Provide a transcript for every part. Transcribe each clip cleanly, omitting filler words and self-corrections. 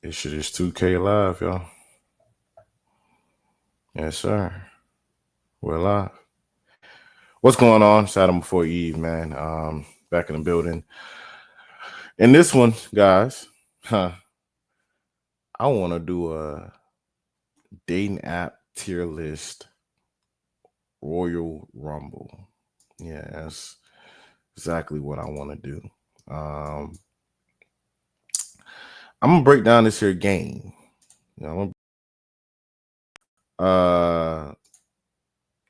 This shit is 2K live, y'all. Yes, sir. We're live. What's going on? Saturday before Eve, man. Back in the building. And this one, guys, I want to do a dating app tier list Royal Rumble. Yeah, that's exactly what I want to do. Um, I'm gonna break down this here game. You know,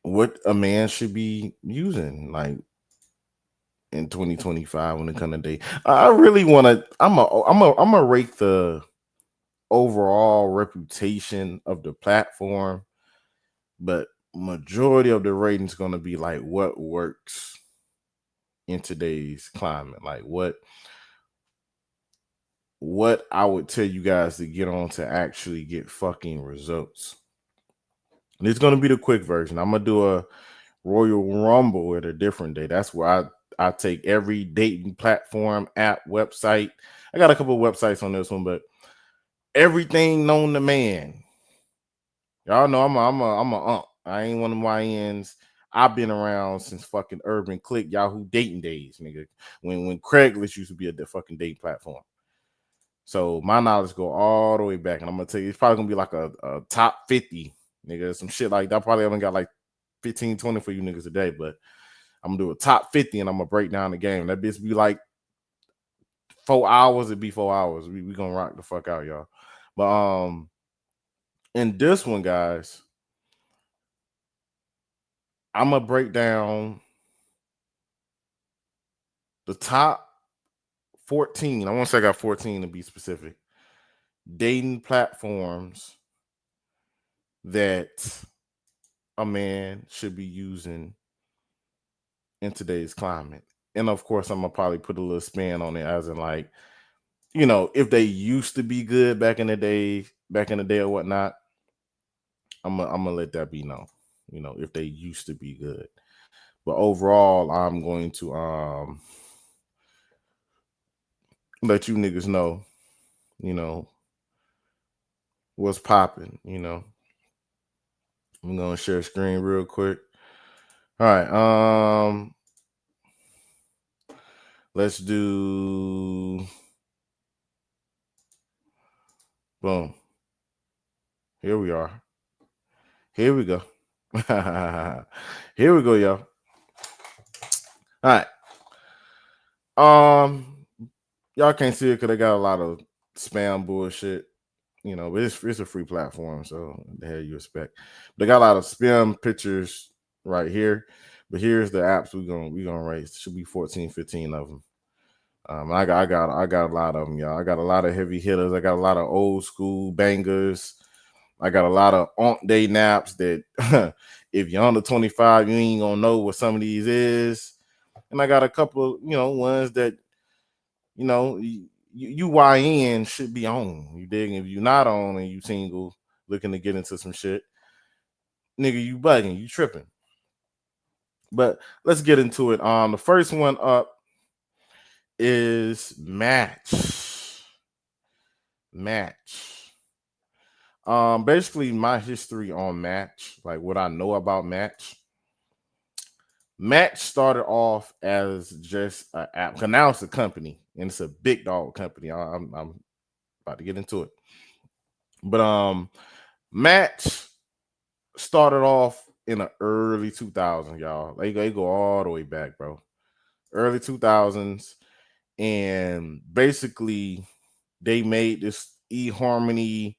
what a man should be using, like in 2025 when it comes to date. I really want to. I'm a rate the overall reputation of the platform, but majority of the ratings going to be like what works in today's climate, like what I would tell you guys to get on to actually get fucking results. And it's going to be the quick version. I'm gonna do a Royal Rumble at a different day. That's where I take every dating platform, app, website. I got a couple of websites on this one, but everything known to man. Y'all know I'm a I ain't one of my ends. I've been around since fucking Urban Click, Yahoo dating days, nigga. When Craigslist used to be a fucking dating platform. So my knowledge go all the way back, and I'm gonna tell you, it's probably gonna be like a top 50, nigga, some shit like that. Probably haven't got like 15, 20 for you niggas today, but I'm gonna do a top 50 and I'm gonna break down the game. That bitch be like 4 hours, it'd be 4 hours. We gonna rock the fuck out, y'all. But in this one, guys, I'm gonna break down the top 14. I want to say I got 14 to be specific. Dating platforms that a man should be using in today's climate. And of course, I'm gonna probably put a little spin on it, as in like, if they used to be good back in the day or whatnot, I'm gonna let that be known. If they used to be good. But overall, I'm going to let you niggas know, you know, what's popping, I'm gonna share screen real quick. All right. Let's do boom. Here we are. Here we go. Here we go, y'all. All right. Y'all can't see it because they got a lot of spam bullshit. But it's a free platform, so the hell you expect. They got a lot of spam pictures right here. But here's the apps we gonna rate. Should be 14, 15 of them. I got a lot of them, y'all. I got a lot of heavy hitters. I got a lot of old school bangers. I got a lot of on day naps that if you're under 25, you ain't gonna know what some of these is. And I got a couple of ones that you YN should be on. You dig? If you're not on and you single looking to get into some shit, nigga, you bugging, you tripping. But let's get into it. The first one up is Match. Match. Basically my history on Match, like what I know about Match. Match started off as just an app. Cause now it's a company and it's a big dog company. I'm about to get into it. But Match started off in the early 2000s, y'all. They go all the way back, bro. Early 2000s. And basically they made this eHarmony,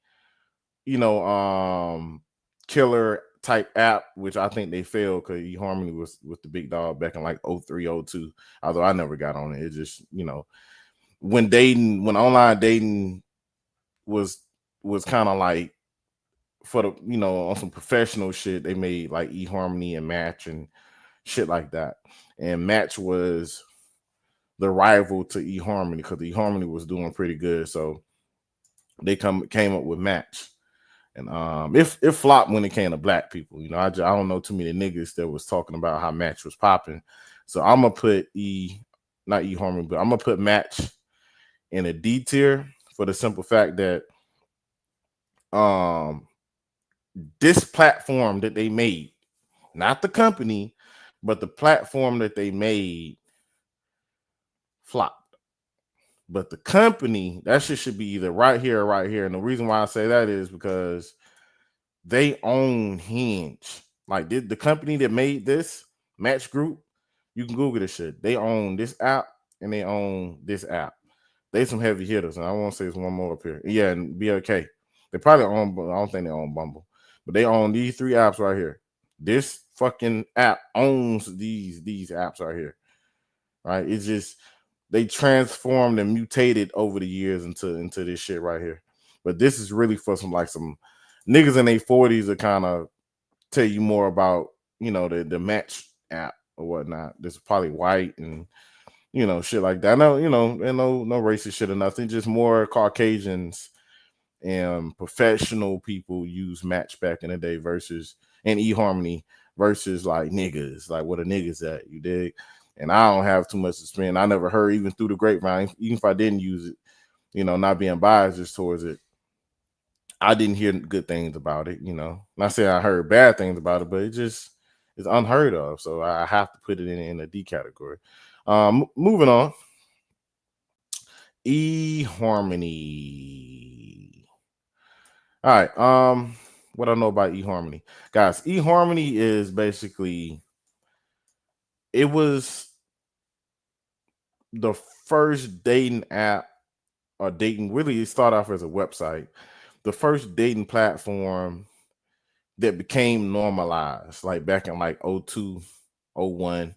killer type app, which I think they failed because eHarmony was with the big dog back in like 03, 02. Although I never got on it. It just, when online dating was kind of like for the on some professional shit, they made like eHarmony and Match and shit like that. And Match was the rival to eHarmony because eHarmony was doing pretty good. So they came up with Match. And it flopped when it came to black people. I don't know too many niggas that was talking about how Match was popping. So I'm gonna put not eHarmony, but I'm gonna put Match in a D tier for the simple fact that um this platform that they made, not the company, but the platform that they made flopped. But the company, that shit should be either right here or right here. And the reason why I say that is because they own Hinge. Like the company that made this Match Group, you can Google this shit. They own this app and they own this app. They some heavy hitters, and I want to say there's one more up here. Yeah, and BLK. They probably own. I don't think they own Bumble, but they own these three apps right here. This fucking app owns these apps right here. Right? It's just they transformed and mutated over the years into this shit right here. But this is really for some niggas in their 40s to kind of tell you more about, the Match app or whatnot. This is probably white and shit like that. No, and no racist shit or nothing. Just more Caucasians and professional people use Match back in the day versus and eHarmony versus like niggas, like what a niggas at, you dig? And I don't have too much to spend. I never heard even through the grapevine, even if I didn't use it, not being biased just towards it. I didn't hear good things about it, Not saying I heard bad things about it, but it's unheard of. So I have to put it in a D category. Moving on. eHarmony. All right. What I know about eHarmony, guys. eHarmony is basically it was the first dating app or dating. Really, it started off as a website. The first dating platform that became normalized, like back in like 02, 01.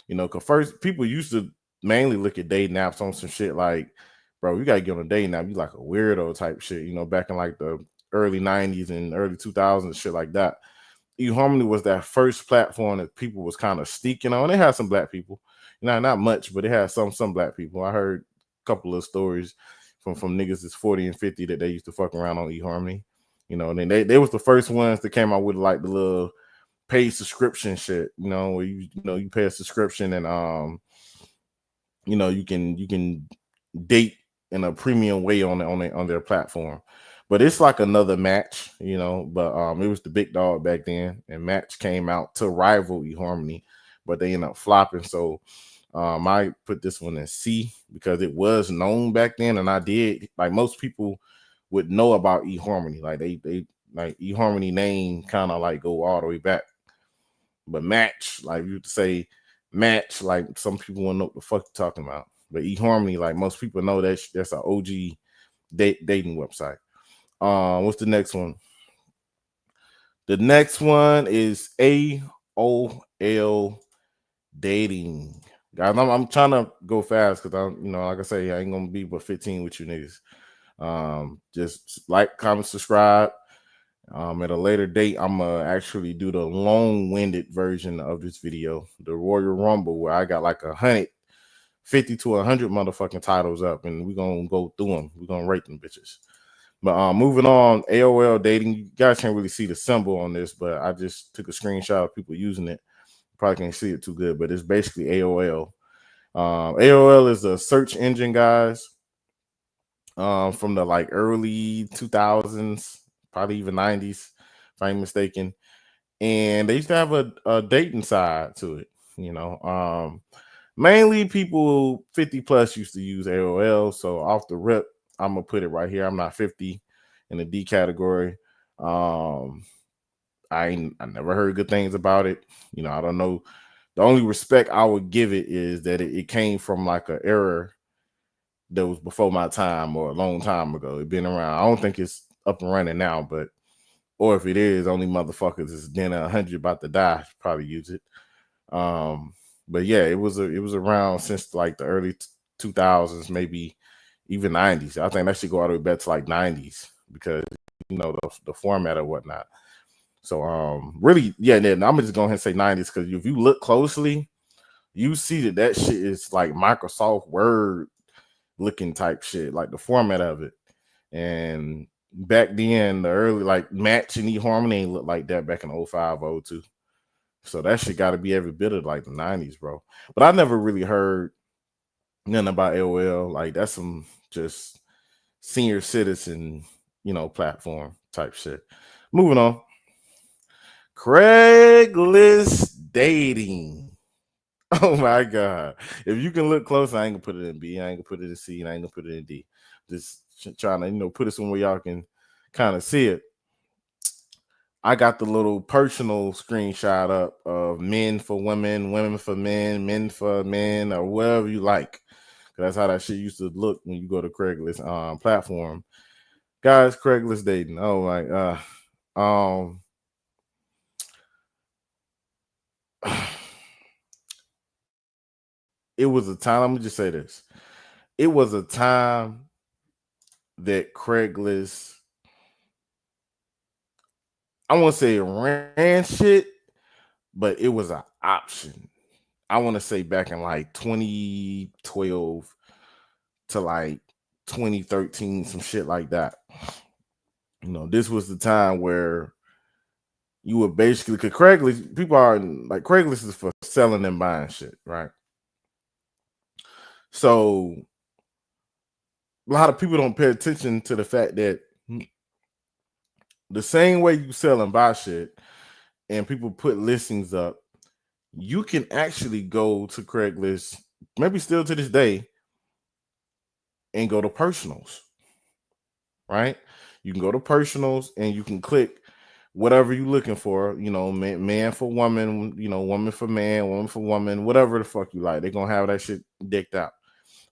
Because first people used to mainly look at dating apps on some shit like, bro, you gotta get on a dating app. You like a weirdo type shit, back in like the early 90s and early 2000s, shit like that. eHarmony was that first platform that people was kind of sneaking on. They had some black people, not much, but it had some black people. I heard a couple of stories from niggas that's 40 and 50 that they used to fuck around on eHarmony. And then they was the first ones that came out with like the little paid subscription shit, where you pay a subscription and you can date in a premium way on their platform. But it's like another Match, but it was the big dog back then, and Match came out to rival eHarmony, but they ended up flopping. So I put this one in C because it was known back then, and I did, like most people would know about eHarmony. Like they like eHarmony name kind of like go all the way back. But Match, like you say Match, like some people won't know what the fuck you're talking about. But eHarmony, like most people know that's an OG dating website. What's the next one? The next one is AOL dating. Guys, I'm trying to go fast because I'm, like I say, I ain't gonna be but 15 with you niggas. Just like, comment, subscribe. At a later date, I'm gonna actually do the long-winded version of this video, the Royal Rumble, where I got like 150 to 100 motherfucking titles up, and we're gonna go through them. We're gonna rate them bitches. But moving on, AOL dating. You guys can't really see the symbol on this, but I just took a screenshot of people using it. Probably can't see it too good, but it's basically AOL. AOL is a search engine, guys, from the like early 2000s, probably even 90s, if I'm mistaken. And they used to have a dating side to it, Mainly people 50 plus used to use AOL. So off the rip, I'm gonna put it right here. I'm not 50 in the D category. I never heard good things about it. I don't know. The only respect I would give it is that it came from like an era that was before my time or a long time ago. It been around. I don't think it's up and running now, but or if it is, only motherfuckers is then 100 about to die probably use it. But yeah, it was around since like the early 2000s, maybe even 90s. I think that should go all the way back to like 90s because the format or whatnot. So really, yeah, then I'm just going ahead and say 90s because if you look closely, you see that shit is like Microsoft Word looking type shit, like the format of it. And back then, the early like Match and eHarmony ain't look like that back in 05, 02. So that shit got to be every bit of like the 90s, bro. But I never really heard nothing about AOL. Like that's some just senior citizen, platform. type shit. Moving on. Craigslist dating. Oh my god! If you can look close, I ain't gonna put it in B. I ain't gonna put it in C. And I ain't gonna put it in D. Just trying to put it somewhere y'all can kind of see it. I got the little personal screenshot up of men for women, women for men for men, or whatever you like. That's how that shit used to look when you go to Craigslist platform. Guys, Craigslist dating. Oh my god. Um it was a time, let me just say this. It was a time that Craigslist, I won't say it ran shit, but it was an option. I want to say back in like 2012 to like 2013, some shit like that. This was the time where you would basically, because Craigslist, people are like, Craigslist is for selling and buying shit, right? So a lot of people don't pay attention to the fact that the same way you sell and buy shit and people put listings up, you can actually go to Craigslist, maybe still to this day, and go to personals, right? You can go to personals and you can click whatever you're looking for, man for woman, woman for man, woman for woman, whatever the fuck you like. They're gonna have that shit dicked out.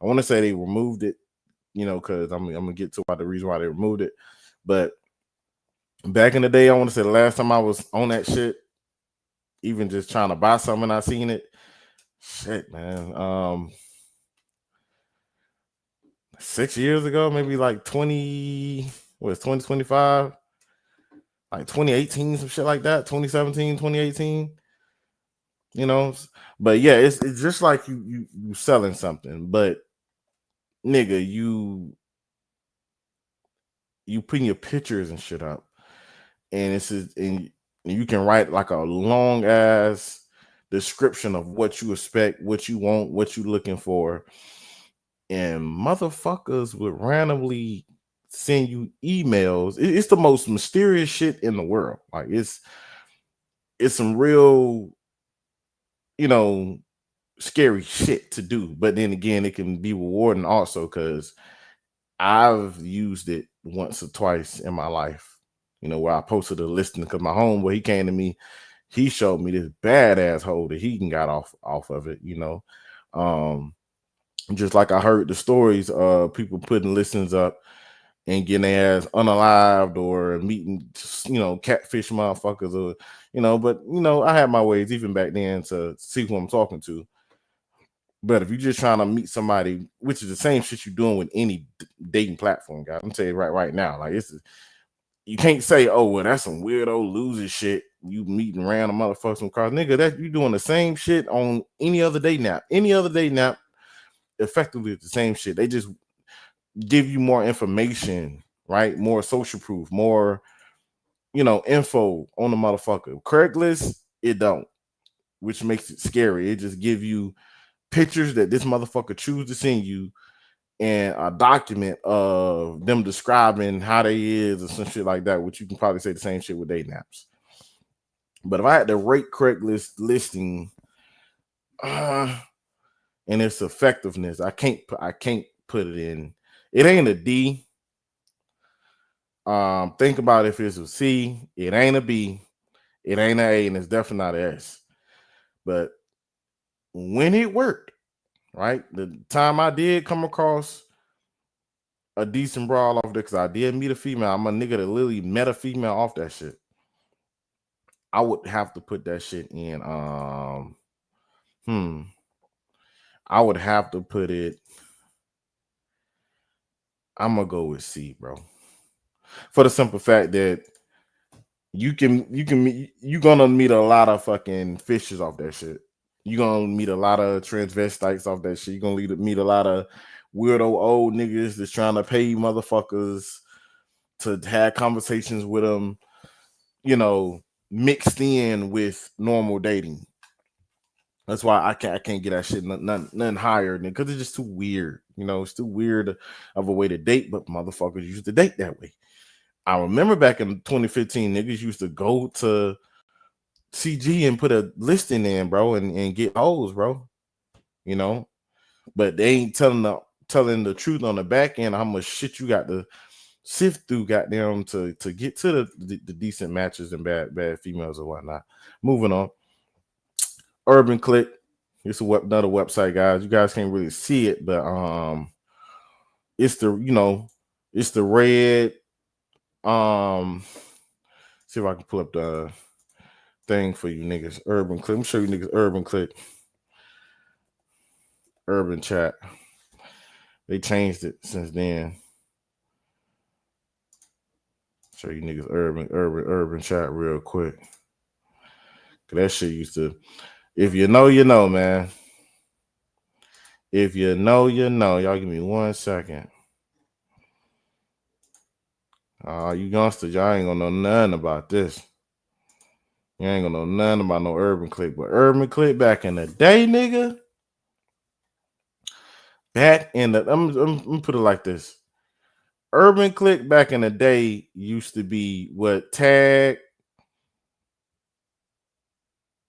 I want to say they removed it, because I'm gonna get to the reason why they removed it. But back in the day, I want to say the last time I was on that shit, even just trying to buy something, I seen it. Shit, man. 6 years ago, maybe like 2025, like 2018, some shit like that, 2017, 2018. But yeah, it's just like you selling something, but nigga, you putting your pictures and shit up, and and you can write like a long ass description of what you expect, what you want, what you looking for, and motherfuckers would randomly send you emails. It's the most mysterious shit in the world. Like it's some real, you know, scary shit to do. But then again, it can be rewarding also, because I've used it once or twice in my life. Where I posted a listing because my homeboy, he came to me, he showed me this badass hole that he can got off of it. Um, just like I heard the stories of people putting listings up and getting their ass unalived or meeting, catfish motherfuckers, or but I had my ways even back then to see who I'm talking to. But if you're just trying to meet somebody, which is the same shit you're doing with any dating platform, guys, I'm telling you right now, like you can't say, oh well, that's some weirdo loser shit. You meeting random motherfuckers from cars, nigga. That you doing the same shit on any other day now. Any other day now, effectively it's the same shit. They just give you more information, right? More social proof, more info on the motherfucker. Craigslist, it don't, which makes it scary. It just give you pictures that this motherfucker choose to send you and a document of them describing how they is or some shit like that, which you can probably say the same shit with dating apps. But if I had to rate Craigslist listing and its effectiveness, I can't put it in. It ain't a D. Think about if it's a C, it ain't a B, it ain't an A, and it's definitely not an S. But when it worked, right? The time I did come across a decent brawl off there, because I did meet a female. I'm a nigga that literally met a female off that shit. I would have to put that shit in. I would have to put it. I'm gonna go with C, bro. For the simple fact that you're gonna meet a lot of fucking fishes off that shit. You're gonna meet a lot of transvestites off that shit. You're gonna meet a lot of weirdo old niggas that's trying to pay motherfuckers to have conversations with them, mixed in with normal dating. That's why I can't get that shit nothing higher than, because it's just too weird. It's too weird of a way to date, but motherfuckers used to date that way. I remember back in 2015, niggas used to go to CG and put a listing in, bro, and get hoes, bro. You know, but they ain't telling the truth on the back end how much shit you got to sift through, goddamn, to get to the decent matches and bad females or whatnot. Moving on, Urban Click. It's another website, guys. You guys can't really see it, but it's it's the red. Um, see if I can pull up the thing for you niggas. Urban Click. Let me show you niggas Urban Click. Urban Chat. They changed it since then. Show you niggas urban chat real quick. Cause that shit used to. If you know, you know, man. If you know, you know. Y'all give me 1 second. You youngsters, y'all ain't gonna know nothing about this. You ain't gonna know nothing about no Urban Click, but Urban Click back in the day, nigga. Back in the, I'm gonna put it like this. Urban Click back in the day used to be what Tag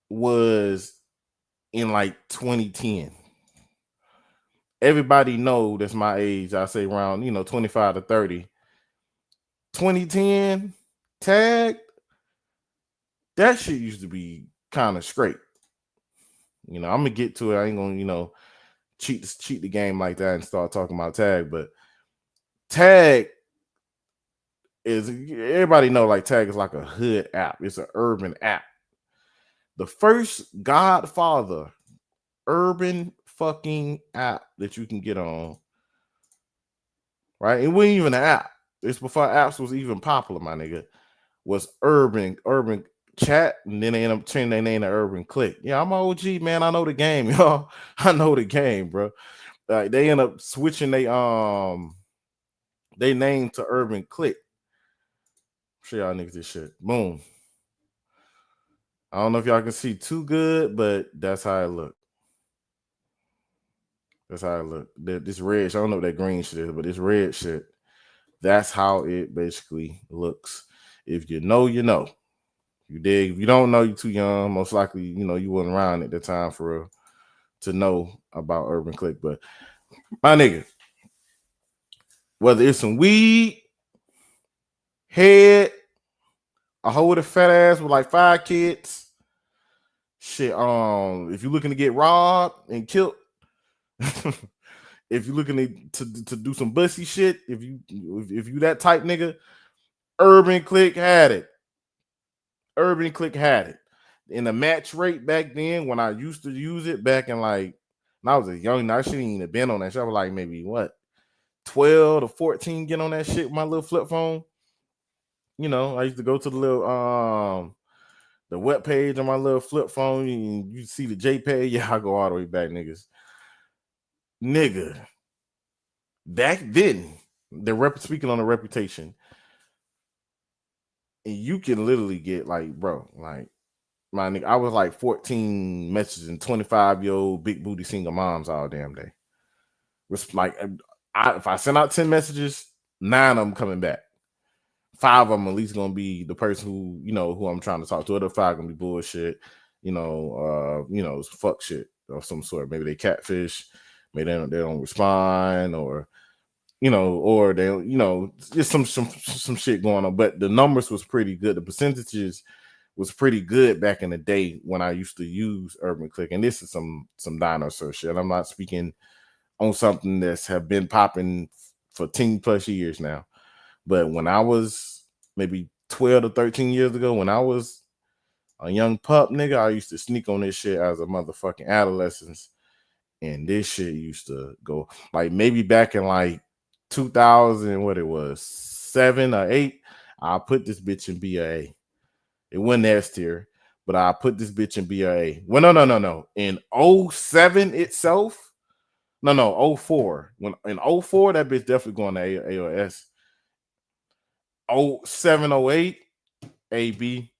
was in like 2010. Everybody know that's my age. I say around 25 to 30. 2010 Tag, that shit used to be kind of straight. I'm gonna get to it. I ain't gonna cheat the game like that and start talking about Tag, but Tag is, everybody know, like, Tag is like a hood app. It's an urban app. The first Godfather urban fucking app that you can get on, right? It wasn't even an app. It's before apps was even popular, my nigga. Was urban chat, and then they end up changing their name to Urban Click. Yeah, I'm an OG, man. I know the game, y'all. I know the game, bro. Like, they end up switching they name to Urban Click. Show y'all niggas this shit. Boom. I don't know if y'all can see too good, but that's how it look. That's how it look. This red, I don't know what that green shit is, but this red shit, that's how it basically looks. If you know, you know. You dig? If you don't know, you're too young. Most likely, you wasn't around at the time for real to know about Urban Click. But my nigga, whether it's some weed, head, a hoe with a fat ass with like 5 kids, shit. If you're looking to get robbed and killed, if you're looking to do some bussy shit, if you that type nigga, Urban Click had it. Urban Click had it. In the match rate back then, when I used to use it back in, like, when I was a young, I shouldn't even have been on that shit. I was like maybe 12 to 14, get on that shit with my little flip phone. I used to go to the little the web page on my little flip phone, and you see the JPEG. Yeah, I go all the way back, niggas. Nigga. Back then, speaking on the reputation, and you can literally get, like, bro, like, my nigga, I was like 14 messages and 25-year-old big booty single moms all damn day. Was like, if I send out 10 messages, 9 of them coming back. 5 of them at least gonna be the person who I'm trying to talk to. Other 5 gonna be bullshit, fuck shit of some sort. Maybe they catfish, maybe they don't respond, or or they just some shit going on. But the numbers was pretty good. The percentages was pretty good back in the day when I used to use Urban Click. And this is some dinosaur shit. I'm not speaking on something that's have been popping for 10 plus years now. But when I was maybe 12 to 13 years ago, when I was a young pup, nigga, I used to sneak on this shit as a motherfucking adolescent. And this shit used to go, like, maybe back in like 2000, what it was, 7 or 8, I put this bitch in BA. It wasn't S tier, but I put this bitch in BA. Well, no. In 07 itself, no, 04. When in 04, that bitch definitely going to AOS. 07, 08, AB.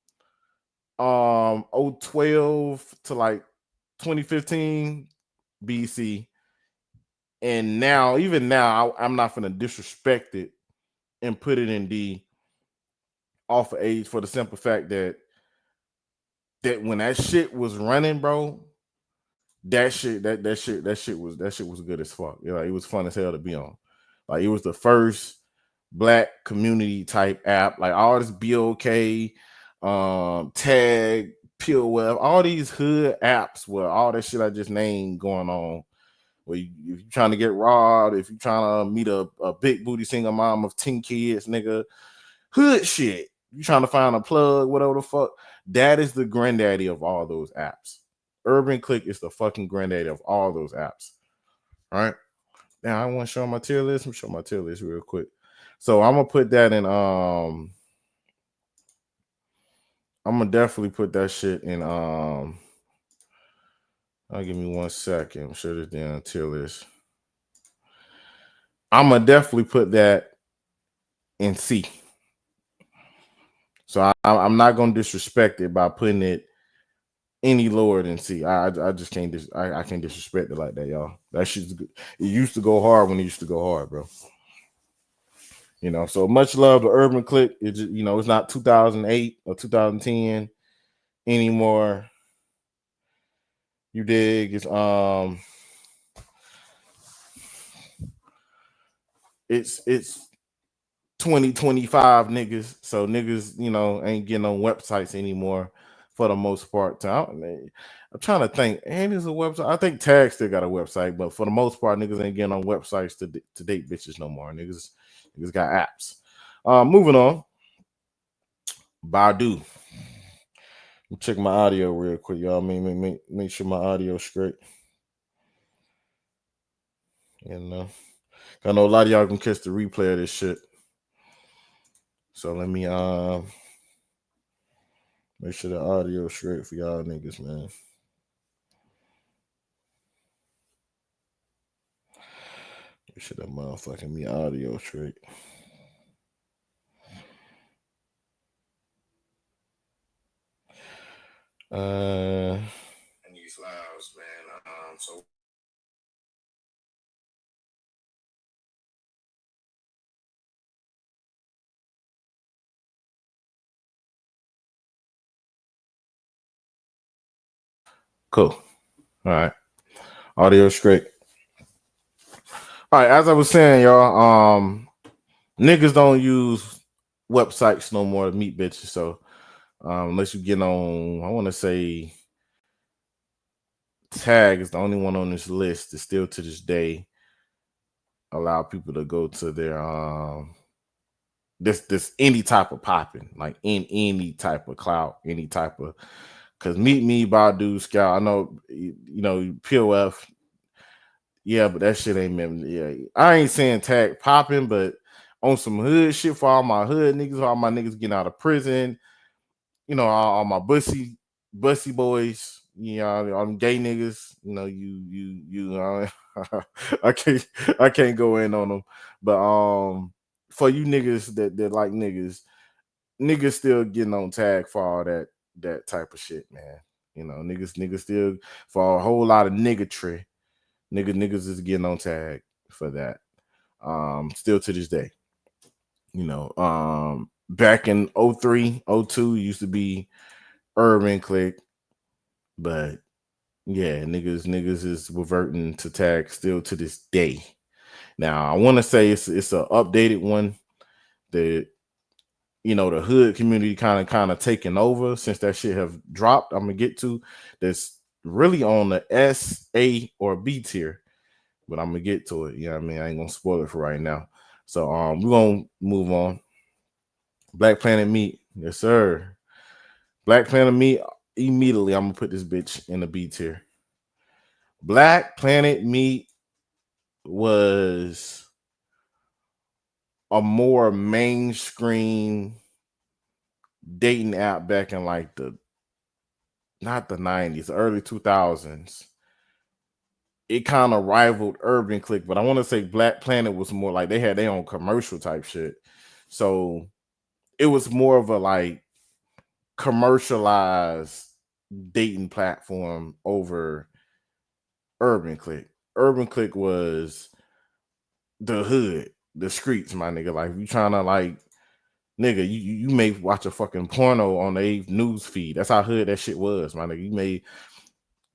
012 to like 2015, BC. And now, even now, I'm not gonna disrespect it and put it in D. off of age for the simple fact that when that shit was running, bro, that shit was good as fuck. You know, it was fun as hell to be on. Like it was the first black community type app. Like all this BOK, Tag, Pure Web, all these hood apps where all that shit I just named going on. Where if you're trying to get robbed, if you're trying to meet a big booty single mom of 10 kids, nigga, hood shit. You trying to find a plug, whatever the fuck. That is the granddaddy of all those apps. Urban Click is the fucking granddaddy of all those apps. All right. Now I want to show my tier list. Let me show my tier list real quick. So I'm gonna put that in. I'm gonna definitely put that shit in. Give me 1 second. I'm sure this damn tier list. I'm gonna definitely put that in C. So I'm not gonna disrespect it by putting it any lower than C. I just can't I can't disrespect it like that, y'all. That shit's good. It used to go hard when it used to go hard, bro. You know, so much love to Urban Click. It's just, you know, it's not 2008 or 2010 anymore. You dig? It's 2025 niggas. So niggas, you know, ain't getting on websites anymore for the most part. I'm trying to think. And there's a website. I think Tag still got a website, but for the most part, niggas ain't getting on websites to date bitches no more. Niggas got apps. Moving on. Badu. Check my audio real quick, y'all. Make sure my audio straight. You know, I know a lot of y'all can catch the replay of this shit. So let me make sure the audio straight for y'all niggas, man. Make sure that motherfucking me audio straight. And these lives, man. So cool. All right. Audio straight. All right, as I was saying, y'all, niggas don't use websites no more to meet bitches. So unless you get on, I want to say Tag is the only one on this list that still to this day allow people to go to their this any type of popping, like in any type of clout, any type of because Meet Me, Badu, Scout. I know you know POF. Yeah, but that shit ain't meant. Yeah, I ain't saying Tag popping, but on some hood shit for all my hood niggas, all my niggas getting out of prison. You know, all my bussy boys. You know, all them gay niggas. You know, I can't go in on them, but for you niggas that like niggas still getting on Tag for all that type of shit, man. You know, niggas still for a whole lot of niggatry. Niggas is getting on Tag for that. Still to this day. You know, back in 03, 02 used to be Urban Click, but yeah, niggas is reverting to Tag still to this day. Now I want to say it's an updated one that you know the hood community kind of taking over since that shit have dropped. I'm gonna get to that's really on the S, A, or B tier, but I'm gonna get to it. You know what I mean? I ain't gonna spoil it for right now. So we're gonna move on. Black Planet Meat, yes sir. Black Planet Meat. Immediately, I'm gonna put this bitch in the B tier. Black Planet Meat was a more mainstream dating app back in like the not the 90s, early 2000s. It kind of rivaled Urban Click, but I want to say Black Planet was more like they had their own commercial type shit. So it was more of a like commercialized dating platform over Urban Click. Urban Click was the hood, the streets, my nigga. Like, you trying to like nigga, you may watch a fucking porno on a news feed. That's how hood that shit was, my nigga. You may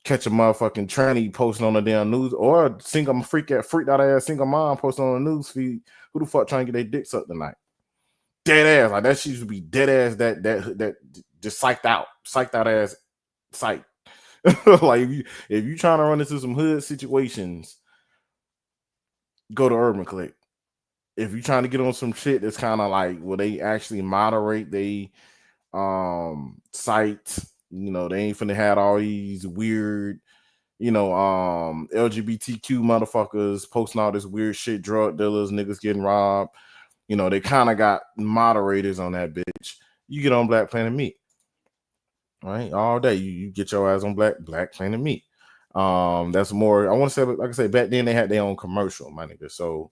catch a motherfucking tranny posting on the damn news, or single freaked out ass single mom posting on the news feed. Who the fuck trying to get their dicks up tonight? Dead ass, like that shit used to be dead ass. That just psyched out ass psych. Like if you trying to run into some hood situations, go to Urban Click. If you trying to get on some shit that's kind of like where they actually moderate they sites, you know, they ain't finna have all these weird, you know, LGBTQ motherfuckers posting all this weird shit, drug dealers, niggas getting robbed. You know, they kind of got moderators on that bitch. You get on Black Planet Meat, right? All day. You get your ass on Black Planet Meat. That's more, I want to say, like I say, back then they had their own commercial, my nigga. So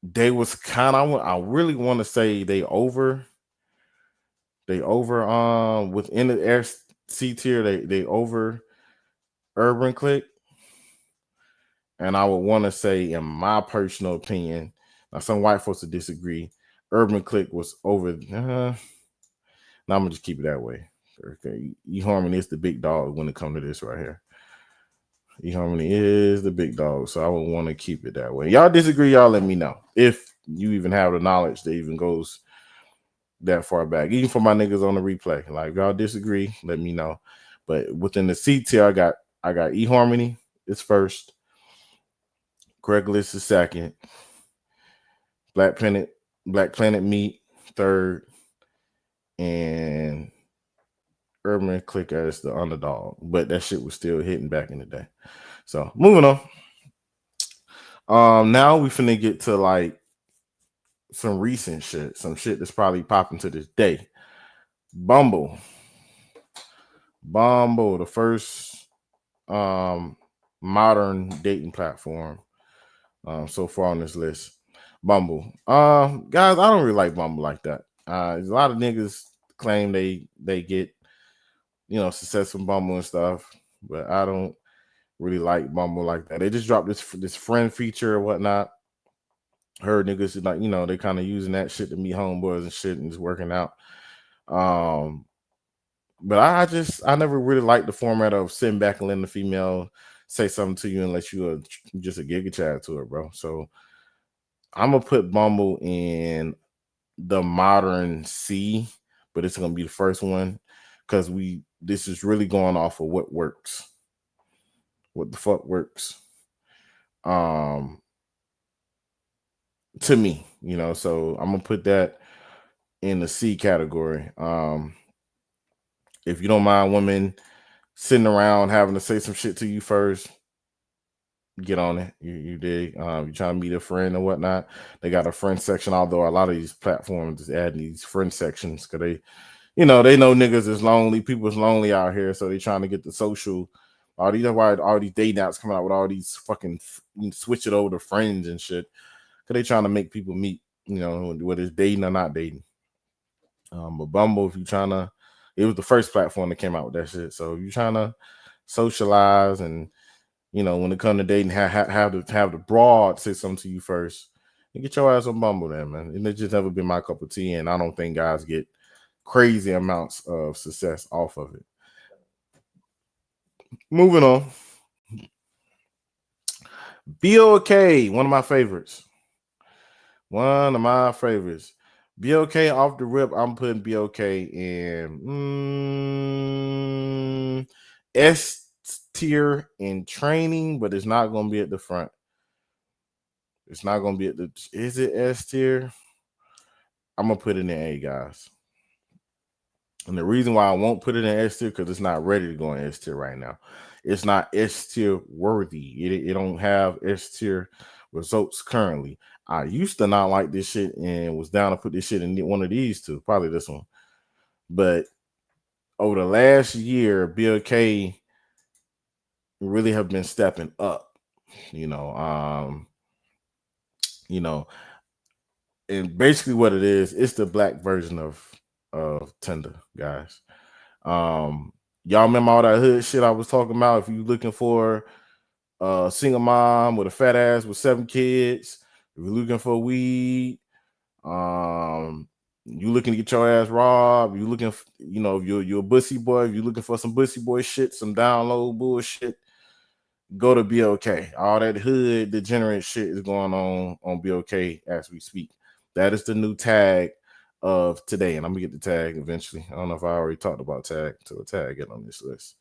they was kind of, I really want to say they over within the C tier, they over Urban Click. And I would want to say, in my personal opinion, now some white folks would disagree, Urban Click was over. Now I'm gonna just keep it that way. Okay, eHarmony is the big dog when it comes to this right here. eHarmony is the big dog, so I would want to keep it that way. Y'all disagree? Y'all let me know if you even have the knowledge that even goes that far back. Even for my niggas on the replay, like if y'all disagree, let me know. But within the C tier, I got eHarmony. It's first. Craigslist is second. Black Planet Meat third, and Urban Click as the underdog. But that shit was still hitting back in the day. So moving on. Now we finna get to like some recent shit, some shit that's probably popping to this day. Bumble, the first modern dating platform so far on this list. Bumble. Guys, I don't really like Bumble like that. There's a lot of niggas claim they get, you know, success from Bumble and stuff, but I don't really like Bumble like that. They just dropped this friend feature or whatnot. Heard niggas like, you know, they kind of using that shit to meet homeboys and shit, and it's working out. But I never really liked the format of sitting back and letting the female say something to you unless you're just a giga chat to her, bro. So I'm gonna put Bumble in the modern C, but it's gonna be the first one because this is really going off of what works. What the fuck works? To me, you know, so I'm gonna put that in the C category. If you don't mind women sitting around having to say some shit to you first, get on it. You dig? You trying to meet a friend or whatnot. They got a friend section, although a lot of these platforms is adding these friend sections because they, you know, they know niggas is lonely, people is lonely out here, so they trying to get the social. All these, why all these dating apps coming out with all these fucking switch it over to friends and shit, because they trying to make people meet, you know, whether it's dating or not dating. But Bumble, if you trying to, it was the first platform that came out with that shit. So if you trying to socialize and, you know, when it comes to dating, have the broad say something to you first, and get your ass on Bumble, then, man. And it's just never been my cup of tea, and I don't think guys get crazy amounts of success off of it. Moving on. BOK, one of my favorites. One of my favorites. BOK off the rip, I'm putting BOK in S tier in training, but it's not going to be at the front. It's not going to be at the. Is it S tier? I'm going to put it in A, guys. And the reason why I won't put it in S tier because it's not ready to go in S tier right now. It's not S tier worthy. It don't have S tier results currently. I used to not like this shit and was down to put this shit in one of these two, probably this one. But over the last year, BLK really have been stepping up. You know, and basically what it is, it's the black version of Tinder, guys. Y'all remember all that hood shit I was talking about? If you're looking for a single mom with a fat ass with 7 kids, if you're looking for weed, You looking to get your ass robbed? You looking, if you're a bussy boy, if you looking for some bussy boy shit, some download bullshit, go to BOK. All that hood degenerate shit is going on BOK as we speak. That is the new tag of today, and I'm gonna get the tag eventually. I don't know if I already talked about tag to a tag get on this list.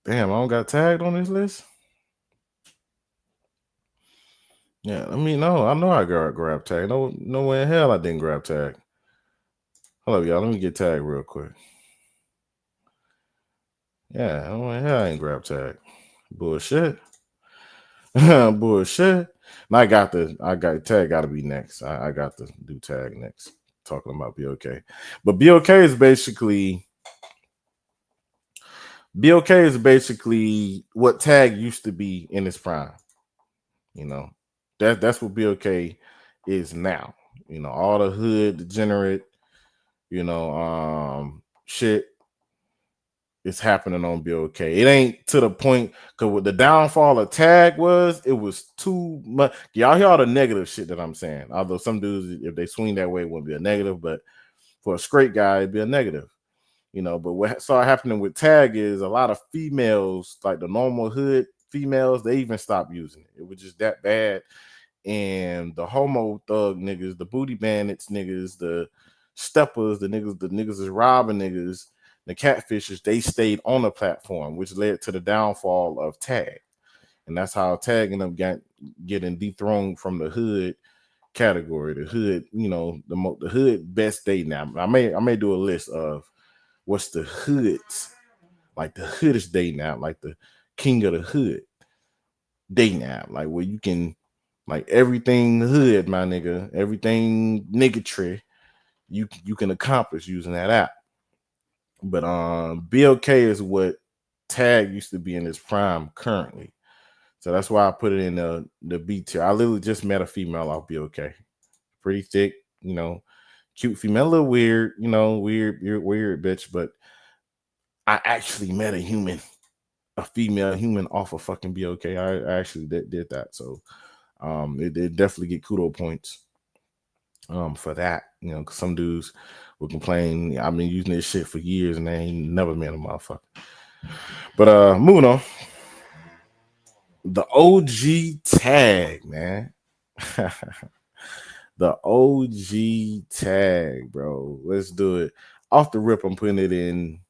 Damn, I don't got tagged on this list. Yeah, I mean, no, I know I grab tag. No way in hell I didn't grab tag. Hold up, y'all. Let me get tag real quick. Yeah, no way in hell I ain't grab tag. Bullshit. Bullshit. And I got tag gotta be next. I got to do tag next. Talking about BOK. But BOK is basically what tag used to be in its prime. That's what BOK is now. All the hood degenerate, shit is happening on BOK. It ain't to the point, because what the downfall of tag was, it was too much. Y'all hear all the negative shit that I'm saying. Although some dudes, if they swing that way, it wouldn't be a negative, but for a straight guy, it'd be a negative. But what started happening with tag is a lot of females, like the normal hood females, they even stopped using it. It was just that bad. And the homo thug niggas, the booty bandits niggas, the steppers, the niggas is robbing niggas, the catfishers, they stayed on the platform, which led to the downfall of tag. And that's how tag ended up getting dethroned from the hood category. The hood, the hood best dating app. I may do a list of what's the hoods, like the hoodest dating app, like the king of the hood dating app, like where you can, like everything hood, my nigga, everything niggatry, you can accomplish using that app. But BOK is what tag used to be in its prime currently. So that's why I put it in the B tier. I literally just met a female off BOK. Pretty thick, cute female, a little weird, weird bitch, but I actually met a female human off of fucking BOK. I actually did that. So it definitely get kudo points for that, because some dudes will complain, I've been using this shit for years and they ain't never met a motherfucker. But moving on, the OG tag, man. The OG tag, bro. Let's do it. Off the rip, I'm putting it in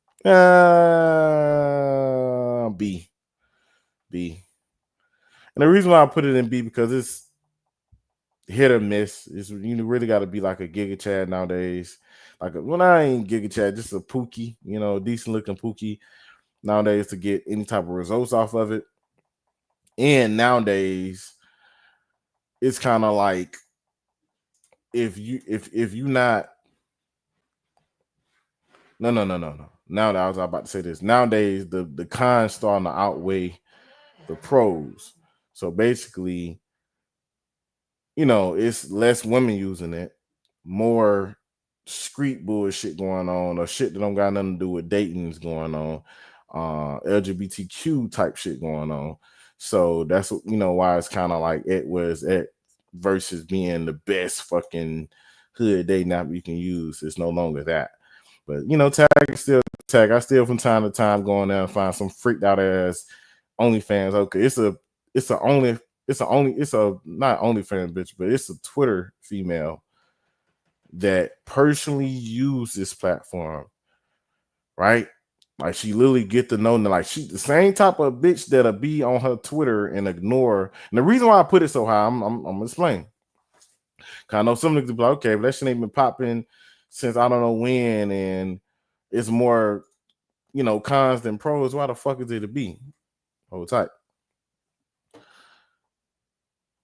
B. And the reason why I put it in B, because it's hit or miss. You really got to be like a Giga Chad nowadays. Like when I ain't Giga Chad, just a Pookie, decent looking Pookie nowadays to get any type of results off of it. And nowadays, it's kind of like if you not no. Now that I was about to say this, nowadays the cons starting to outweigh the pros. So basically, it's less women using it, more street bullshit going on, or shit that don't got nothing to do with dating is going on, LGBTQ type shit going on. So that's why it's kind of like it was at versus being the best fucking hood dating app you can use. It's no longer that. But tag is still tag. I still from time to time go in there and find some freaked out ass OnlyFans. Okay, it's a not OnlyFans bitch, but it's a Twitter female that personally use this platform, right? Like she literally get to know, like she the same type of bitch that'll be on her Twitter and ignore. And the reason why I put it so high, I'm gonna explain. Cause I know some niggas be like, okay, but that shit ain't been popping since I don't know when, and it's more, cons than pros. Why the fuck is it to be? Hold tight.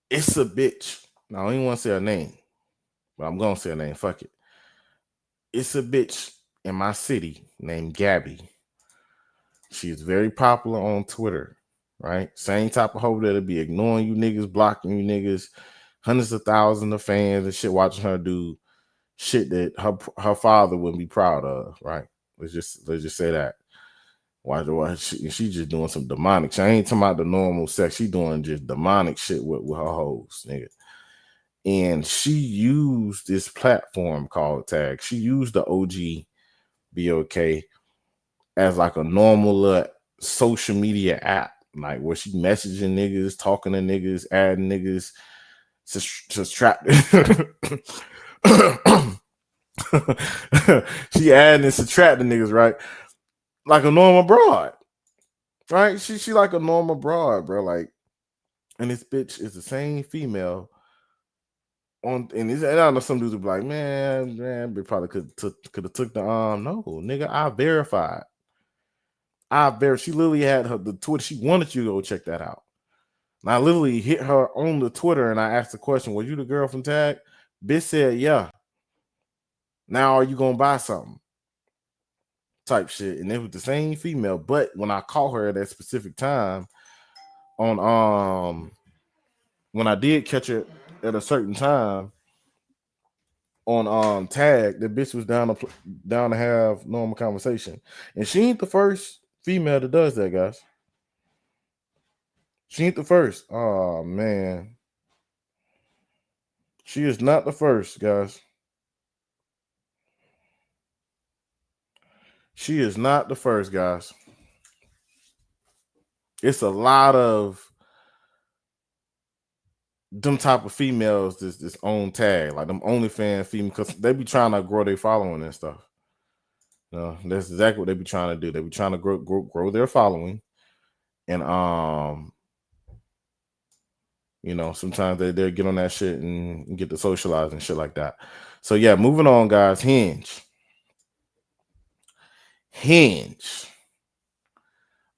It's a bitch. Now, I don't even want to say her name, but I'm gonna say her name. Fuck it. It's a bitch in my city named Gabby. She's very popular on Twitter, right? Same type of hoe that'll be ignoring you niggas, blocking you niggas, hundreds of thousands of fans and shit watching her do shit that her father wouldn't be proud of, right? Let's just say that. Why she just doing some demonic shit. I ain't talking about the normal sex. She doing just demonic shit with her hoes, nigga. and she used this platform called Tag. She used the OG BOK as like a normal social media app, like where she messaging niggas, talking to niggas, adding niggas, subtract. She adding and subtracting niggas, right? Like a normal broad, right? She like a normal broad, bro. Like, and this bitch is the same female on, and I know some dudes will be like, man, they probably could have took the no, nigga, I verified. She literally had the Twitter. She wanted you to go check that out. And I literally hit her on the Twitter and I asked the question, was you the girl from Tag? Bitch said, yeah. Now are you gonna buy something? Type shit. And it was the same female. But when I caught her at that specific time on when I did catch her at a certain time on Tag, the bitch was down to have normal conversation. And she ain't the first female that does that, guys. She ain't the first. Oh man. She is not the first, guys. She is not the first, guys. It's a lot of them type of females this own Tag, like them OnlyFans female, because they be trying to grow their following and stuff. You know, that's exactly what they be trying to do. They be trying to grow their following, and you know, sometimes they get on that shit and get to socialize and shit like that. So yeah, moving on, guys. Hinge.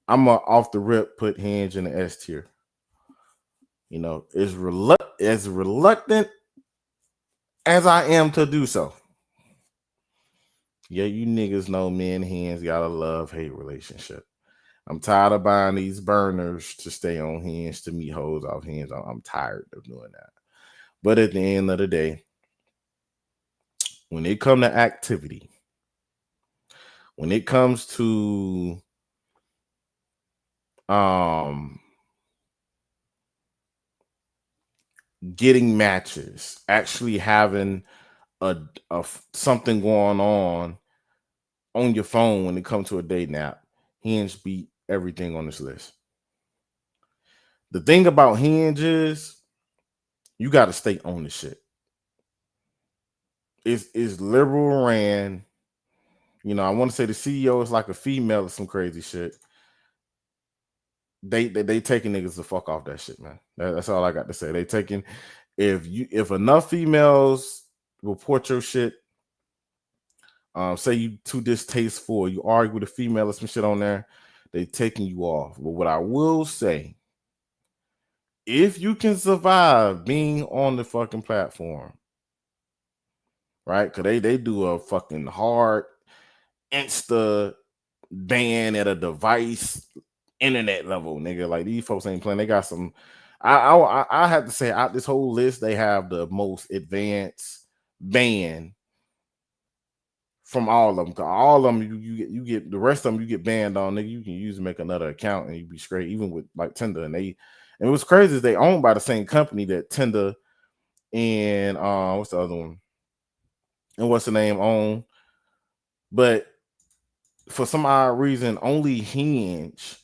I'm off the rip put Hinge in the S tier. You know, as reluctant as I am to do so. Yeah, you niggas know me and Hinge got a love-hate relationship. I'm tired of buying these burners to stay on Hinge to meet hoes off Hinge. I'm tired of doing that. But at the end of the day, when it comes to activity, when it comes to getting matches, actually having a something going on your phone when it comes to a dating app, Hinge beat everything on this list. The thing about Hinge is you got to stay on the shit. It's liberal ran. You know, I want to say the CEO is like a female or some crazy shit. They taking niggas the fuck off that shit, man. That's all I got to say. They taking, if enough females report your shit, say you too distasteful, you argue with a female or some shit on there, they taking you off. But what I will say, if you can survive being on the fucking platform, right? Because they do a fucking hard insta ban at a device internet level, nigga. Like these folks ain't playing. They got some. I have to say, out this whole list, they have the most advanced ban from all of them. Cause all of them, you get the rest of them, you get banned on, nigga. You can use and make another account and you be straight. Even with like Tinder, and what's crazy is they owned by the same company that Tinder and what's the other one? And what's the name on? But for some odd reason, only Hinge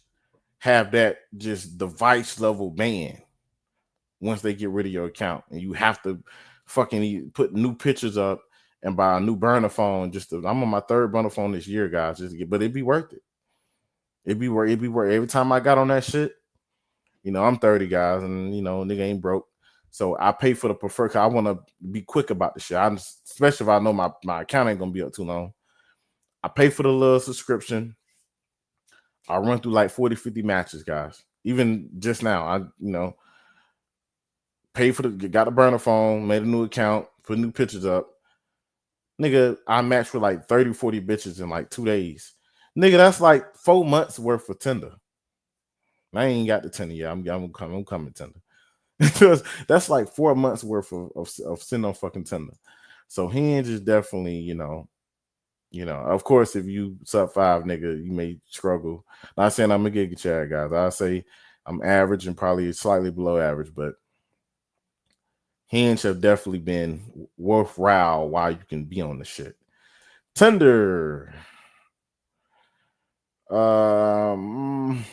have that just device level ban once they get rid of your account, and you have to fucking put new pictures up and buy a new burner phone. I'm on my third burner phone this year, guys. But it'd be worth it. It'd be worth. Every time I got on that shit, you know, I'm 30, guys, and you know, nigga ain't broke. So I pay for the preferred. Cause I want to be quick about the shit. Especially if I know my account ain't gonna be up too long. I pay for the little subscription. I run through like 40, 50 matches, guys. Even just now, I pay for got a burner phone, made a new account, put new pictures up. Nigga, I matched with like 30, 40 bitches in like 2 days. Nigga, that's like 4 months worth of Tinder. I ain't got the Tinder yet. I'm coming Tinder. That's like 4 months worth of sitting on fucking Tinder. So Hinge is definitely, of course, if you sub 5, nigga, you may struggle. Not saying I'm a giga Chad, guys. I say I'm average and probably slightly below average, but Hinge have definitely been worthwhile while you can be on the shit. Tinder. Um,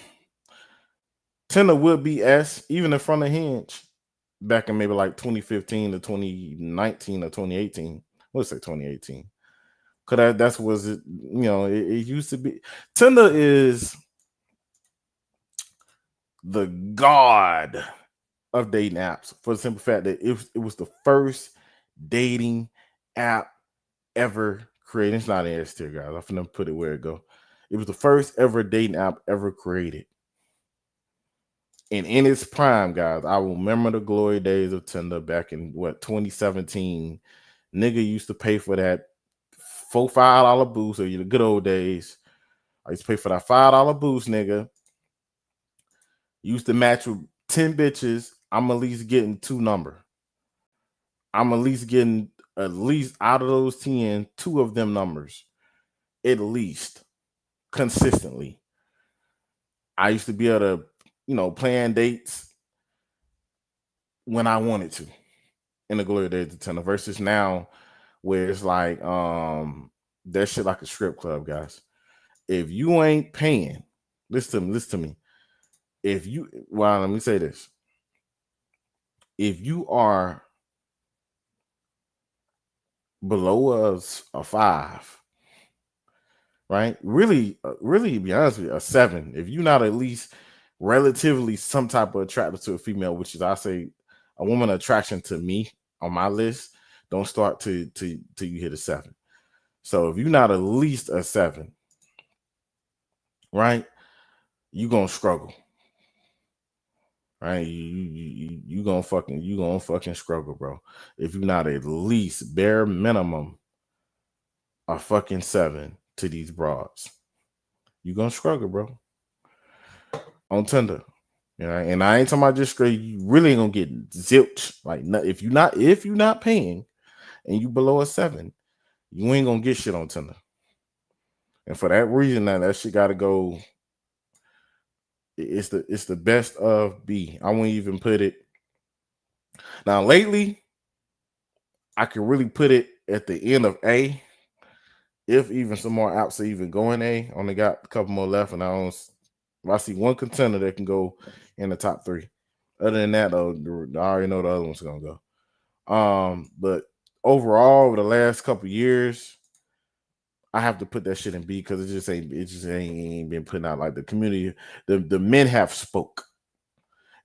Tinder would be S even in front of Hinge back in maybe like 2015 to 2019 or 2018. Let's say 2018. Cause that's was it. It used to be. Tinder is the god of dating apps for the simple fact that it was the first dating app ever created. It's not an S tier, guys. I'm finna put it where it go. It was the first ever dating app ever created. And in its prime, guys, I remember the glory days of Tinder back in 2017. Nigga used to pay for that $4-5 boost, or the good old days. I used to pay for that $5 boost, nigga. Used to match with 10 bitches. I'm at least getting 2 number. I'm at least getting at least out of those 10, 2 of them numbers. At least consistently. I used to be able to, plan dates when I wanted to in the glory days of Tinder versus now where it's like that shit like a strip club, guys. If you ain't paying, listen to me. Let me say this. If you are below a 5, right? Really, to be honest with you, a 7. If you're not at least relatively some type of attracted to a female, which is I say a woman attraction to me on my list, don't start till you hit a 7. So if you're not at least a 7, right, you gonna struggle. Right, you gonna fucking struggle, bro. If you're not at least bare minimum a fucking 7 to these broads, you gonna struggle, bro. On Tinder, and I ain't talking about just straight. You really ain't gonna get zilch. Like, if you're not paying and you below a 7, you ain't gonna get shit on Tinder. And for that reason, that shit got to go. It's the best of B. I won't even put it. Now lately, I can really put it at the end of A. If even some more apps are even going A, only got a couple more left, and I see one contender that can go in the top 3. Other than that, though, I already know the other one's gonna go. But overall, over the last couple years, I have to put that shit in B because it just ain't been putting out like the community. The men have spoke.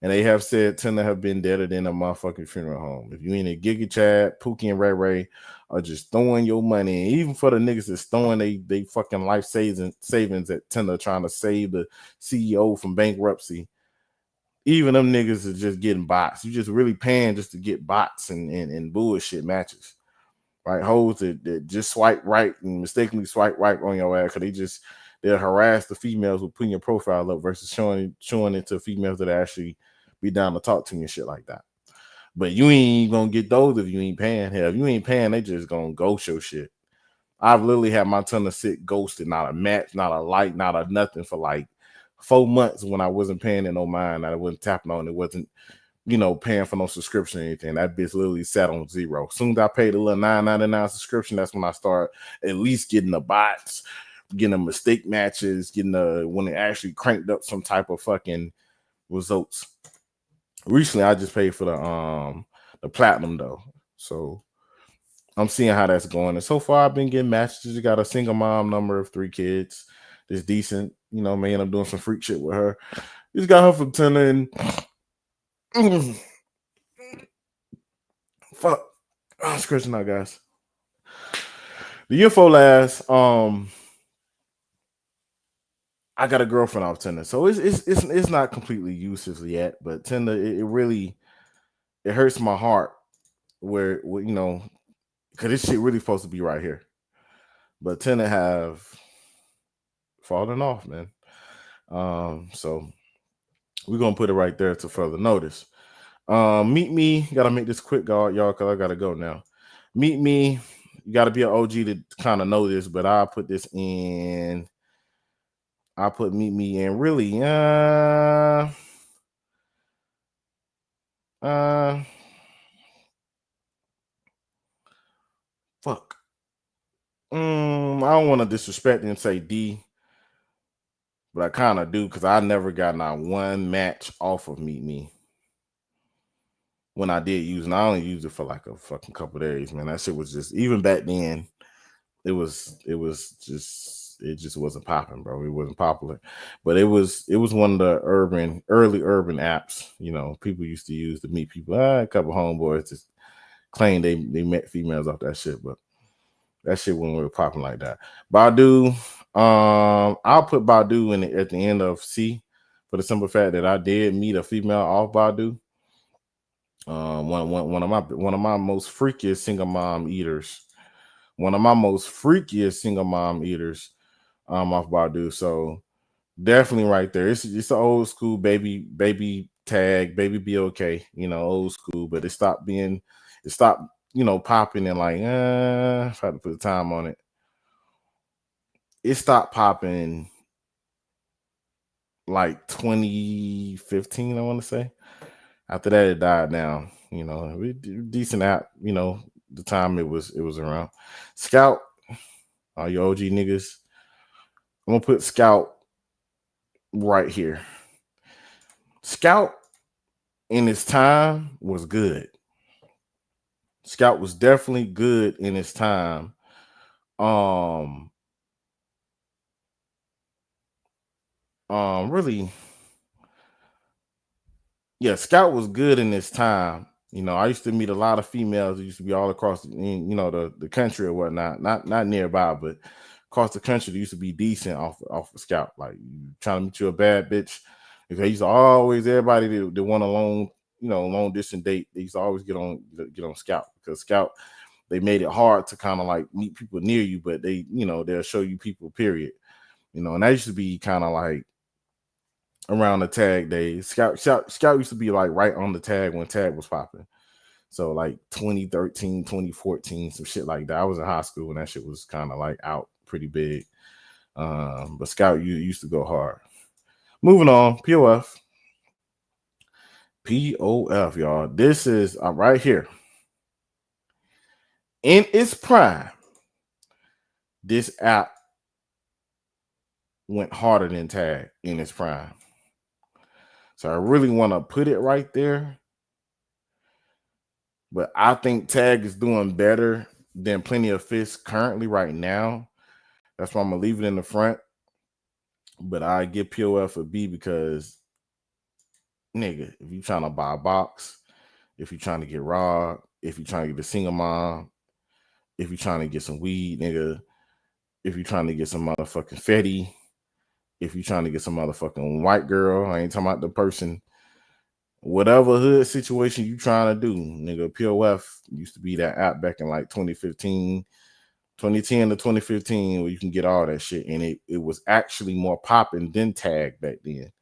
And they have said Tinder have been deader than a motherfucking funeral home. If you ain't a Giga Chad, Pookie and Ray Ray are just throwing your money. And even for the niggas that's throwing they fucking life savings at Tinder trying to save the CEO from bankruptcy, even them niggas are just getting bots. You just really paying just to get bots and bullshit matches. Right? Hoes that just swipe right and mistakenly swipe right on your ass because they'll harass the females with putting your profile up versus showing it to females that actually be down to talk to you and shit like that. But you ain't gonna get those if you ain't paying. Hell, if you ain't paying, they just gonna ghost your shit. I've literally had my Tinder sit ghosted, not a match, not a like, not a nothing for like 4 months when I wasn't paying it no mind. I wasn't tapping on it, wasn't paying for no subscription or anything. That bitch literally sat on 0. As soon as I paid a little $9.99 subscription, that's when I start at least getting the bots, getting the mistake matches, when it actually cranked up some type of fucking results. Recently, I just paid for the platinum though, so I'm seeing how that's going. And so far, I've been getting matches. She got a single mom number of 3 kids. It's decent, man. I'm doing some freak shit with her. Just got her from Tinder and fuck. I'm scratching out, guys. The info last. I got a girlfriend off Tinder, so it's not completely useless yet. But Tinder, it really hurts my heart where because this shit really supposed to be right here, but Tinder have fallen off, man. So we're gonna put it right there to further notice. Meet me. Gotta make this quick, y'all, because I gotta go now. Meet me. You gotta be an OG to kind of know this, but I'll put this in. I'll put meet me in really. Uh I don't want to disrespect and say D, but I kind of do because I never got not one match off of Meet Me when I did use it. And I only used it for like a fucking couple days, man. That shit was just even back then. It just wasn't popping, bro. It wasn't popular, but it was one of the early urban apps. You know, people used to use to meet people. A couple homeboys just claim they met females off that shit, but that shit wasn't really popping like that. Badu, I'll put Badu in at the end of C for the simple fact that I did meet a female off Badu. One of my most freakiest single mom eaters. One of my most freakiest single mom eaters off Badu. So definitely right there. It's an old school baby tag, baby be okay, old school, but it stopped, popping and like, if I had to put the time on it, it stopped popping like 2015, I want to say. After that, it died down. Decent app. The time it was around. Scout, all your OG niggas. I'm gonna put Scout right here. Scout in its time was good. Scout was definitely good in its time. Um, really, yeah, Scout was good in its time. I used to meet a lot of females who used to be all across, the country or whatnot. Not nearby, but across the country. They used to be decent off of Scout. Like you trying to meet you a bad bitch. Because they used to always everybody that want a long distance date. They used to always get on Scout because Scout they made it hard to kind of like meet people near you, but they'll show you people. Period. And that used to be kind of like around the tag days. Scout used to be like right on the tag when tag was popping. So like 2013, 2014, some shit like that. I was in high school when that shit was kind of like out pretty big. But Scout you used to go hard. Moving on, POF. POF, y'all. This is right here. In its prime, this app went harder than tag in its prime. So I really want to put it right there. But I think tag is doing better than Plenty of Fish currently right now. That's why I'm gonna leave it in the front. But I give POF a B because, nigga, if you trying to buy a box, if you trying to get robbed, if you trying to get a single mom, if you trying to get some weed, nigga, if you trying to get some motherfucking fetty, if you trying to get some motherfucking white girl, I ain't talking about the person. Whatever hood situation you trying to do, nigga, POF used to be that app back in like 2015, 2010 to 2015 where you can get all that shit. And it was actually more popping than tag back then.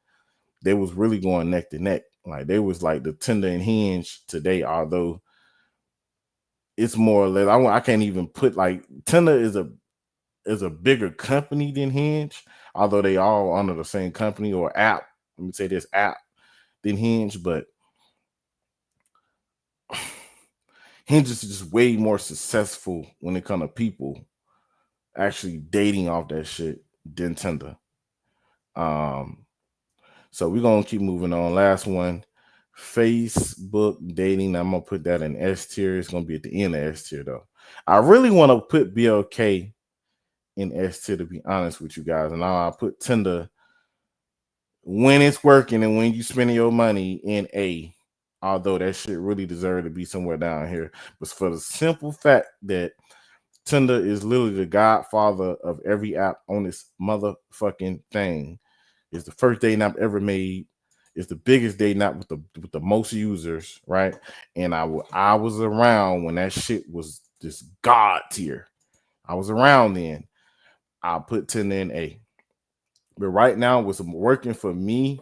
They was really going neck to neck. Like they was like the Tinder and Hinge today, although it's more or less, I can't even put like Tinder is a bigger company than Hinge, although they all under the same company or app. Let me say this app than Hinge, but Hinge is just way more successful when it comes to people actually dating off that shit than Tinder. So we're gonna keep moving on. Last one, Facebook dating. I'm gonna put that in S tier. It's gonna be at the end of S tier though. I really want to put BLK in S tier to be honest with you guys, and I'll put Tinder when it's working and when you spending your money in A. Although that shit really deserve to be somewhere down here, but for the simple fact that Tinder is literally the godfather of every app on this motherfucking thing. It's the first dating app ever made. It's the biggest dating app with the most users, right? And I was around when that shit was this god tier. I was around then. I put Tinder in A. But right now, what's working for me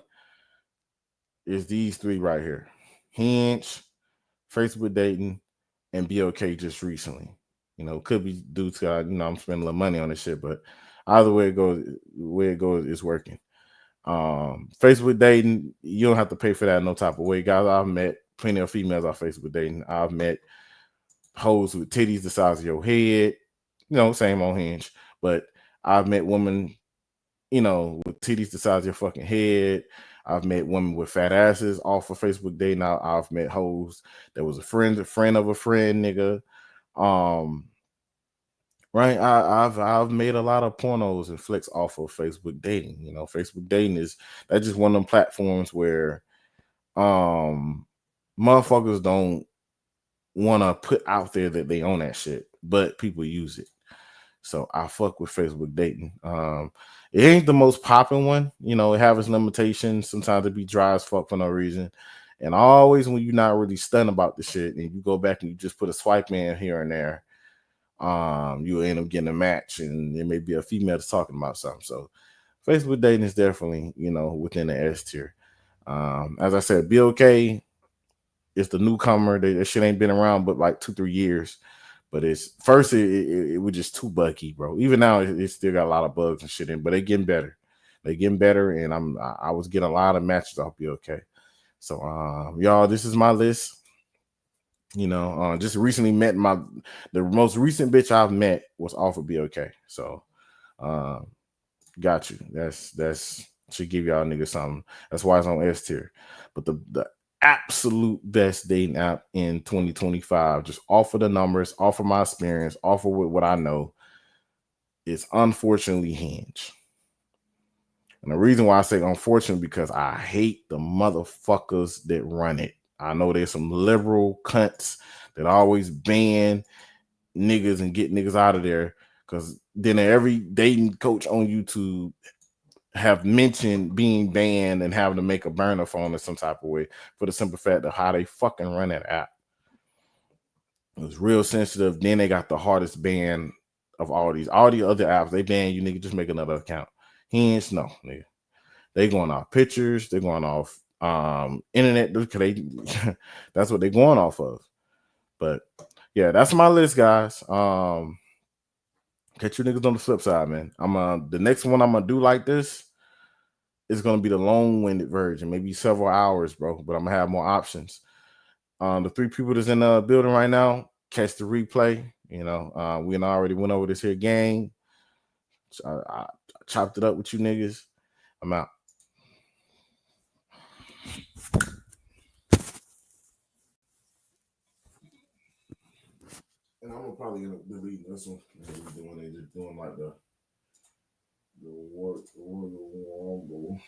is these three right here: Hinge, Facebook dating, and BOK just recently. Could be due to I'm spending a little money on this shit, but either way it goes, it's working. Facebook dating, you don't have to pay for that no type of way, guys. I've met plenty of females on Facebook dating. I've met hoes with titties the size of your head, same on Hinge. But I've met women, with titties the size of your fucking head. I've met women with fat asses off of Facebook dating. Now I've met hoes that was a friend of a friend, nigga. Um, right. I've made a lot of pornos and flicks off of Facebook dating. Facebook dating is that's just one of them platforms where um motherfuckers don't want to put out there that they own that shit, but people use it. So I fuck with Facebook dating. It ain't the most popping one. It has its limitations. Sometimes it be dry as fuck for no reason. And always when you're not really stunned about the shit and you go back and you just put a swipe in here and there, you end up getting a match and there may be a female that's talking about something. So Facebook dating is definitely, within the S tier. As I said, BOK is the newcomer. That shit ain't been around but like 2-3 years. But it's first it was just too buggy, bro. Even now it still got a lot of bugs and shit in, but they getting better. They getting better, and I was getting a lot of matches off BOK. So y'all, this is my list. Just recently met the most recent bitch I've met was off of BOK. So got you. That's should give y'all niggas something. That's why it's on S tier. But the absolute best dating app in 2025, just offer the numbers, offer my experience, offer with what I know, is unfortunately Hinge. And the reason why I say unfortunately because I hate the motherfuckers that run it. I know there's some liberal cunts that always ban niggas and get niggas out of there because then every dating coach on YouTube have mentioned being banned and having to make a burner phone in some type of way for the simple fact of how they fucking run that app. It was real sensitive. Then they got the hardest ban of all the other apps. They ban you, nigga. Just make another account. Hinge, no, nigga. They going off pictures. They going off internet. They, that's what they going off of. But yeah, that's my list, guys. Catch you niggas on the flip side, man. The next one I'm gonna do like this is gonna be the long-winded version, maybe several hours, bro. But I'm gonna have more options. The 3 people that's in the building right now, catch the replay. We already went over this here gang. So I chopped it up with you niggas. I'm out. And I'm gonna probably end up deleting this one. They just doing like the Royal Rumble.